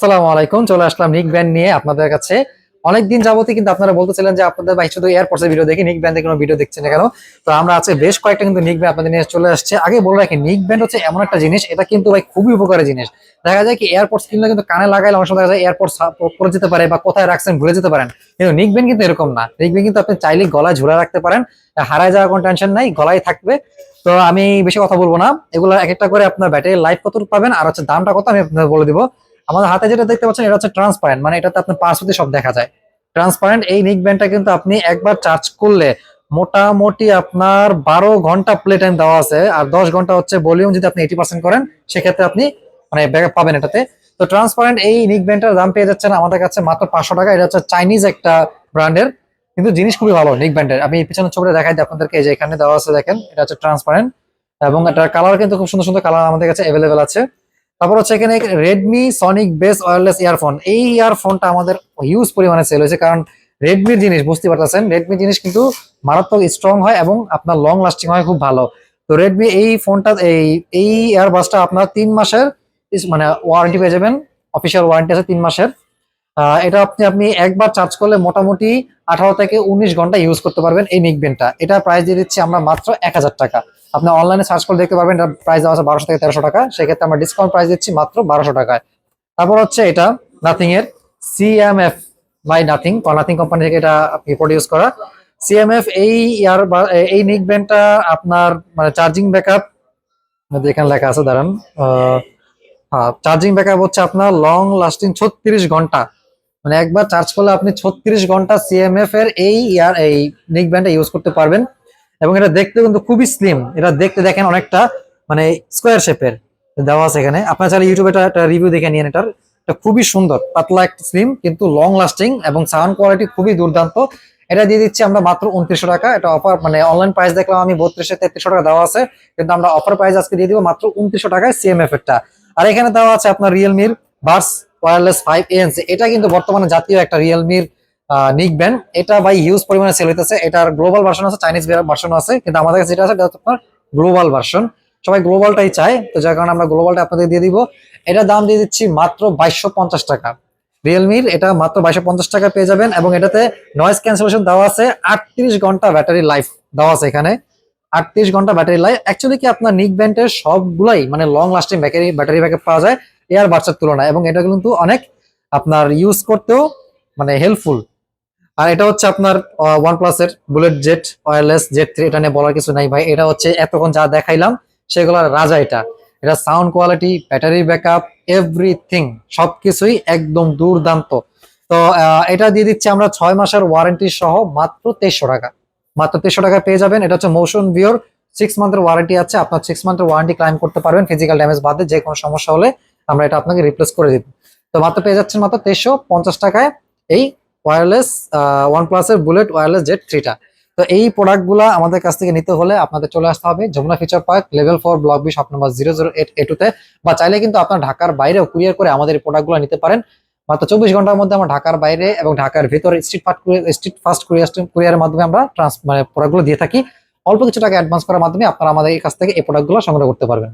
আসসালামু আলাইকুম, চলে আসলাম নিক ব্যান্ড নিয়ে আপনাদের কাছে। অনেকদিন যাবতই কিন্তু আপনারা বলতেছিলেন যে আপনাদের ভাই শুধু এয়ারপডস এর ভিডিও দেখি, নিক ব্যান্ডের কোনো ভিডিও দেখছেন না কেন? তো আমরা আছে বেশ কয়েকটা কিন্তু নিক ব্যান্ড আপনাদের নিয়ে চলে আসছে। আগে বলে রাখি, নিক ব্যান্ড হচ্ছে এমন একটা জিনিস, এটা কিন্তু ভাই খুবই উপকারী জিনিস। দেখা যায় কি এয়ারপডস কিনলে কিন্তু কানে লাগাইলে অনেক সময় দেখা যায় এয়ারপডস পড়ে যেতে পারে বা কোথায় রাখছেন ভুলে যেতে পারেন। কিন্তু নিক ব্যান্ড কিন্তু এরকম না। নিক ব্যান্ড কিন্তু আপনি চাইলে গলায় ঝুলা রাখতে পারেন, হারায় যাওয়ার কোনো টেনশন নাই, গলায় থাকবে। তো আমি বেশি কথা বলবো না, এগুলো এক একটা করে আপনার ব্যাটারি লাইফ কত পাবেন আর হচ্ছে দামটা কত আমি আপনাদের বলে দিব। আমাদের হাতে যেটা দেখতে পাচ্ছেন এটা হচ্ছে ট্রান্সপারেন্ট, মানে এটাতে আপনার পার্শ্বতে সব দেখা যায়। ট্রান্সপারেন্ট এই নিক ব্যান্ডটা কিন্তু আপনি একবার চার্জ করলে মোটামুটি আপনার 12 ঘন্টা প্লে টাইম দেওয়া আছে, আর 10 ঘন্টা হচ্ছে ভলিউম যদি আপনি 80% করেন, সেক্ষেত্রে আপনি মানে ব্যাকআপ পাবেন এটাতে। তো ট্রান্সপারেন্ট এই নিক ব্যান্ডটার দাম পেয়ে যাচ্ছেন আমাদের কাছে মাত্র 500 টাকা। এটা হচ্ছে চাইনিজ একটা ব্র্যান্ডের, কিন্তু জিনিস খুবই ভালো নিক ব্যান্ডের। আমি পিছনে ছবিটা দেখাই দিই আপনাদেরকে, এই যে এখানে দেওয়া আছে দেখেন, এটা হচ্ছে ট্রান্সপারেন্ট এবং এটার কালার কিন্তু খুব সুন্দর সুন্দর কালার আমাদের কাছে অ্যাভেলেবেল আছে। তারপর হচ্ছে এখানে Redmi Sonic base wireless earphone, এই ইয়ারফোনটা আমাদের হিউজ পরিমাণে সেল হয়েছে, কারণ রেডমির জিনিস বুঝতে পারতেছেন, রেডমি জিনিস কিন্তু মারাত্মক স্ট্রং হয় এবং আপনার লং লাস্টিং হয় খুব ভালো। তো রেডমি এই ফোনটা এই এই ইয়ারবাসটা আপনার 3 মাসের মানে ওয়ারেন্টি পেয়ে যাবেন। অফিসিয়াল ওয়ারেন্টি আছে 3 মাসের। এটা আপনি আপনি একবার চার্জ করলে মোটামুটি 18 থেকে 19 ঘন্টা ইউজ করতে পারবেন এই নিকবেনটা। এটা প্রাইস দিয়ে দিচ্ছি আমরা মাত্র 1000 টাকা। আপনি অনলাইনে সার্চ করে দেখতে পারবেন, এটা প্রাইস দেওয়া আছে 1200 থেকে 1300 টাকা, সেক্ষেত্রে আমরা ডিসকাউন্ট প্রাইস দিচ্ছি মাত্র 1200 টাকায়। তারপর হচ্ছে এটা নাথিং এর CMF by nothing, nothing company থেকে এটা আপনি প্রডিউস করা সিএমএফ এই ইয়ার বা এই নিক ব্যান্ডটা আপনার মানে চার্জিং ব্যাকআপ এখানে লেখা আছে, দাঁড়ান। হ্যাঁ, চার্জিং ব্যাকআপ হচ্ছে আপনার লং লাস্টিং 36 ঘন্টা, মানে একবার চার্জ করলে আপনি 36 ঘন্টা সিএমএফ এর এই নেক ব্যান্ডটা ইউজ করতে পারবেন। এবং এটা দেখতে কিন্তু খুবই স্লিম, এটা দেখতে দেখেন অনেকটা মানে স্কোয়ার শেপের দেওয়া আছে এখানে। আপনারা চাইলে ইউটিউবে একটা রিভিউ দেখে নিন এটার। এটা খুবই সুন্দর, পাতলা একটা স্লিম কিন্তু লং লাস্টিং এবং সাউন্ড কোয়ালিটি খুবই দুর্দান্ত। এটা দিয়ে দিচ্ছি আমরা মাত্র 2900 টাকা। এটা অফার, মানে অনলাইন প্রাইস দেখলাম আমি 3200 3300 টাকা দেওয়া আছে, কিন্তু আমরা অফার প্রাইস আজকে দিয়ে দিব মাত্র 2900 টাকায় সিএমএফ এরটা। আর এখানে দেওয়া আছে আপনার রিয়েলমির বাডস ওয়্যারলেস 5 ANC, এটা কিন্তু বর্তমানে জাতীয় একটা রিয়েলমির নিক ব্যান্ড। এটা ভাই হিউজ পরিমাণে সেল হইতেছে। এটার গ্লোবাল ভার্সন আছে, চাইনিজ ভার্সন আছে, কিন্তু আমাদের কাছে যেটা আছে এটা হচ্ছে আপনার গ্লোবাল ভার্সন। সবাই গ্লোবালটাই চায়, তো যার কারণে আমরা গ্লোবালটা আপনাদের দিয়ে দিব। এটার দাম দিয়ে দিচ্ছি মাত্র 2250 টাকা। রিয়েলমির এটা মাত্র 2250 টাকা পেয়ে যাবেন, এবং এটাতে নয়েজ ক্যান্সেলেশন দেওয়া আছে, 38 ঘন্টা ব্যাটারি লাইফ দেওয়া আছে এখানে। 38 ঘন্টা ব্যাটারি লাইফ। অ্যাকচুয়ালি কি আপনার নিক ব্যান্ডের সবগুলাই মানে লং লাস্টিং ব্যাটারি ব্যাকআপ পাওয়া যায় এয়ার বাডসের তুলনায়, এবং এটা কিন্তু অনেক আপনার ইউজ করতেও মানে হেল্পফুল। আর এটা হচ্ছে আপনার ওয়ান প্লাসের বুলেট জেট ওয়্যারলেস জেড 3, এটা নিয়ে বলার কিছু নাই ভাই। এটা হচ্ছে এতক্ষণ যা দেখাইলাম সেগুলোর রাজা এটা। এটা sound quality, battery backup, everything সবকিছুই একদম দুর্দান্ত। তো এটা দিয়ে দিচ্ছি আমরা 6 মাসের ওয়ারেন্টি সহ মাত্র 2300 টাকা। মাত্র 2300 টাকা পেয়ে যাবেন। এটা হচ্ছে মোশন ভিওর 6 মান্থের ওয়ারেন্টি আছে, আপনার 6 মান্থের ওয়ারেন্টি ক্লাইম করতে পারবেন। ফিজিক্যাল ড্যামেজ বাদে যে কোনো সমস্যা হলে আমরা এটা আপনাকে রিপ্লেস করে দিব। তো মাত্র পেয়ে যাচ্ছেন মাত্র 2350 টাকায় এই ওয়্যারলেস ওয়ান প্লাসের বুলেট ওয়্যারলেস জেড 3টা। তো এই প্রোডাক্টগুলো আমাদের কাছ থেকে নিতে হলে আপনাদের চলে আসতে হবে Jamuna Future Park level 4 block B shop number 008A2 তে, বা চাইলে কিন্তু আপনার ঢাকার বাইরেও কুরিয়ার করে আমাদের এই প্রোডাক্টগুলো নিতে পারেন। মাত্র 24 ঘন্টার মধ্যে আমরা ঢাকার বাইরে এবং ঢাকার ভিতরে স্ট্রিট ফাস্ট কুরিয়ারের মাধ্যমে আমরা মানে প্রোডাক্টগুলো দিয়ে থাকি। অল্প কিছু টাকা অ্যাডভান্স করার মাধ্যমে আপনারা আমাদের কাছ থেকে এই প্রোডাক্টগুলো সংগ্রহ করতে পারবেন।